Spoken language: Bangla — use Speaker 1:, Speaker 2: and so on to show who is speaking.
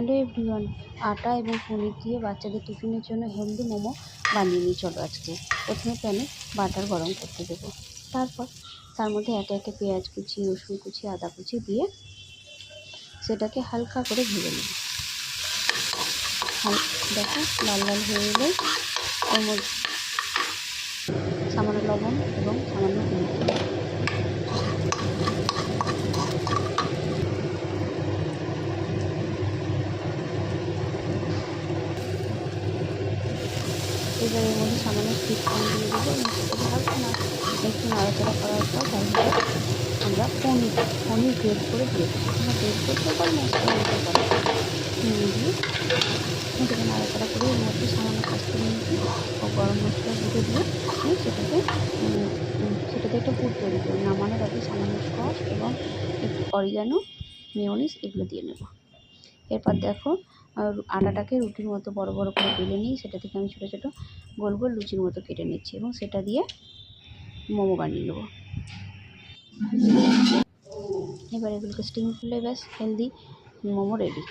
Speaker 1: হ্যালো এভরিওয়ান, আটা এবং পনির দিয়ে বাচ্চাদের টিফিনের জন্য হেলদি মোমো বানিয়ে নিই। চলো আজকে প্রথমে প্যানে বাটার গরম করতে দেবো। তারপর তার মধ্যে একে একে পেঁয়াজ কুচি, রসুন কুচি, আদা কুচি দিয়ে সেটাকে হালকা করে ভেজে নেব। দেখো লাল লাল হয়ে এলে ওর মধ্যে সামান্য লবণ এবং সামান্য হলুদ দেবো। এবার এর মধ্যে সামান্য সুইট কর্ন দিয়ে দেবো এবং সেটাকে হালকা একটু নাড়াচাড়া করার পর তার মধ্যে আমরা পনির গ্রেট করে দিয়ে দেবো। তোমরা গ্রেট করতে পারো না দিতে পারো। দিয়ে এটাকে নাড়াচাড়া করে এর মধ্যে সামান্য কাস্তুরি মেথি ও গরম মশলা গুঁড়ো দিয়ে সেটাতে একটা পুর তৈরি করে নামানোর আগে সামান্য সস এবং একটু অরিগানো, মেয়োনিজ এগুলো দিয়ে নেব। এরপর দেখো আটাটাকে রুটির মতো বড় বড় করে বেলে নিই, সেটা থেকে আমি ছোটো ছোটো গোল গোল লুচির মতো কেটে নিচ্ছি এবং সেটা দিয়ে মোমো বানিয়ে নেব। এবার এগুলোকে স্টিম করলে ব্যাস হেলদি মোমো রেডি।